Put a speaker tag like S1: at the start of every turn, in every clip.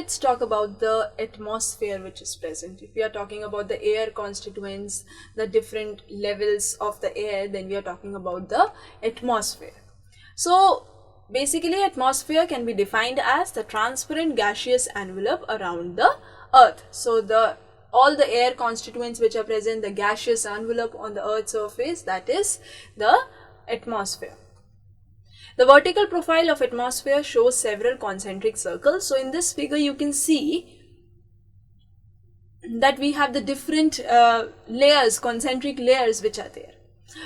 S1: let's talk about the atmosphere which is present. If we are talking about the air constituents, the different levels of the air, then we are talking about the atmosphere. So basically atmosphere can be defined as the transparent gaseous envelope around the earth. So all the air constituents which are present, the gaseous envelope on the earth's surface, that is the atmosphere. The vertical profile of atmosphere shows several concentric circles. So in this figure you can see that we have the different layers, concentric layers which are there.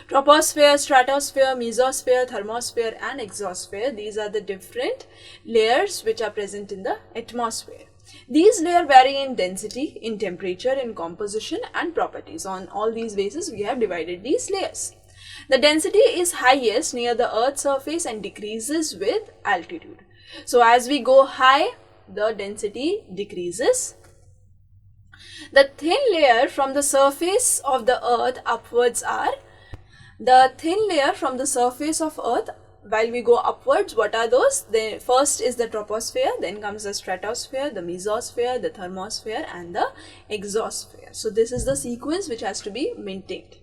S1: Troposphere, stratosphere, mesosphere, thermosphere and exosphere. These are the different layers which are present in the atmosphere. These layers vary in density, in temperature, in composition and properties. On all these bases we have divided these layers. The density is highest near the earth's surface and decreases with altitude. So as we go high, the density decreases. The thin layer from the surface of the earth upwards are the thin layer from the surface of earth. While we go upwards, what are those? The first is the troposphere, then comes the stratosphere, the mesosphere, the thermosphere and the exosphere. So this is the sequence which has to be maintained.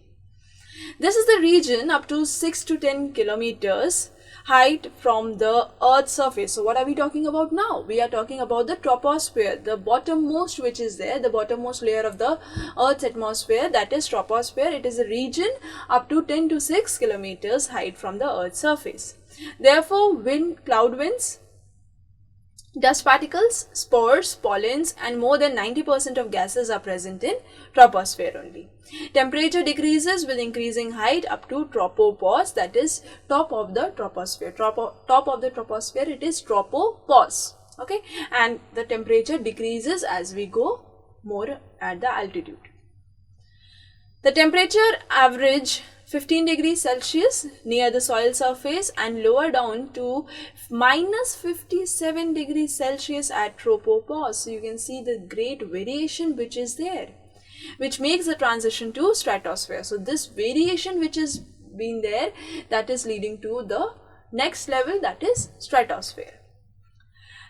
S1: This is the region up to 6 to 10 kilometers height from the earth's surface. So what are we talking about now? We are talking about the troposphere, the bottommost which is there, the bottommost layer of the earth's atmosphere, that is troposphere. It is a region up to 10 to 6 kilometers height from the earth's surface. Therefore, cloud winds, dust particles, spores, pollens and more than 90% of gases are present in troposphere only. Temperature decreases with increasing height up to tropopause, that is top of the troposphere. Top of the troposphere, it is tropopause. Okay, and the temperature decreases as we go more at the altitude. The temperature average 15 degrees Celsius near the soil surface and lower down to minus 57 degrees Celsius at tropopause. So you can see the great variation which is there, which makes the transition to stratosphere. So this variation which is been there, that is leading to the next level, that is stratosphere.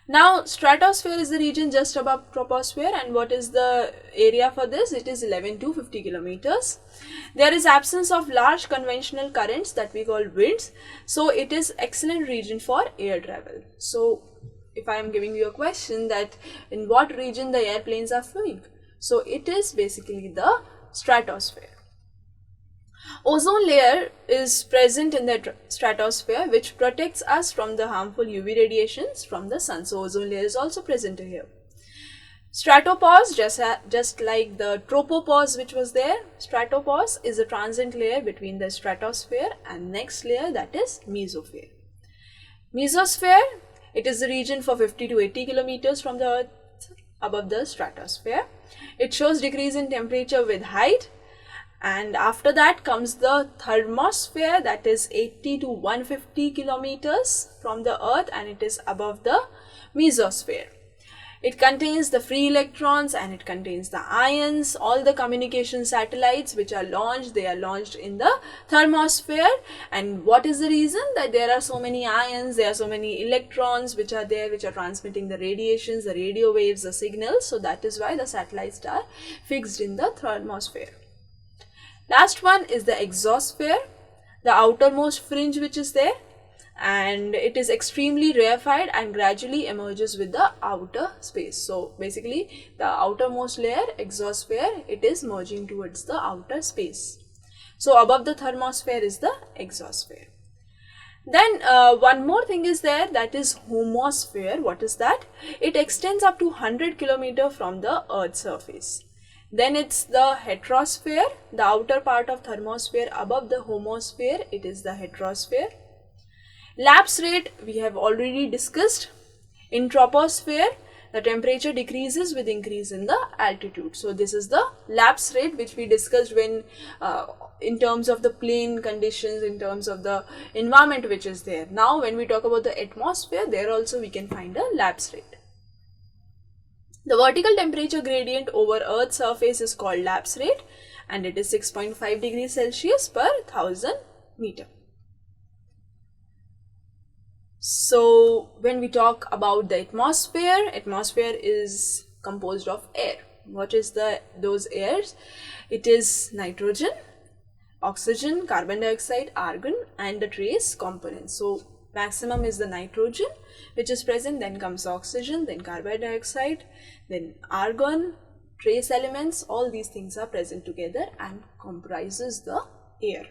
S1: Now stratosphere is the region just above troposphere, and what is the area for this? It is 11 to 50 kilometers. There is absence of large conventional currents that we call winds, so it is excellent region for air travel. So if I am giving you a question that in what region the airplanes are flying, so it is basically the stratosphere. Ozone layer is present in the stratosphere, which protects us from the harmful UV radiations from the sun. So ozone layer is also present here. Stratopause, just like the tropopause which was there, stratopause is a transient layer between the stratosphere and next layer, that is mesosphere. Mesosphere, it is the region for 50 to 80 kilometers from the earth above the stratosphere. It shows decrease in temperature with height. And after that comes the thermosphere, that is 80 to 150 kilometers from the earth, and it is above the mesosphere. It contains the free electrons and it contains the ions. All the communication satellites which are launched, they are launched in the thermosphere. And what is the reason? That there are so many ions, there are so many electrons which are there, which are transmitting the radiations, the radio waves, the signals. So that is why the satellites are fixed in the thermosphere. Last one is the exosphere, the outermost fringe which is there, and it is extremely rarefied and gradually emerges with the outer space. So basically the outermost layer, exosphere, it is merging towards the outer space. So above the thermosphere is the exosphere. Then one more thing is there, that is homosphere. What is that? It extends up to 100 km from the earth's surface. Then it's the heterosphere, the outer part of thermosphere above the homosphere, it is the heterosphere. Lapse rate we have already discussed. In troposphere, the temperature decreases with increase in the altitude. So this is the lapse rate which we discussed when in terms of the plane conditions, in terms of the environment which is there. Now when we talk about the atmosphere, there also we can find a lapse rate. The vertical temperature gradient over Earth's surface is called lapse rate, and it is 6.5 degrees Celsius per 1000 meter. So when we talk about the atmosphere is composed of air. What is those airs? It is nitrogen, oxygen, carbon dioxide, argon, and the trace components. So maximum is the nitrogen which is present, then comes oxygen, then carbon dioxide, then argon, trace elements. All these things are present together and comprises the air.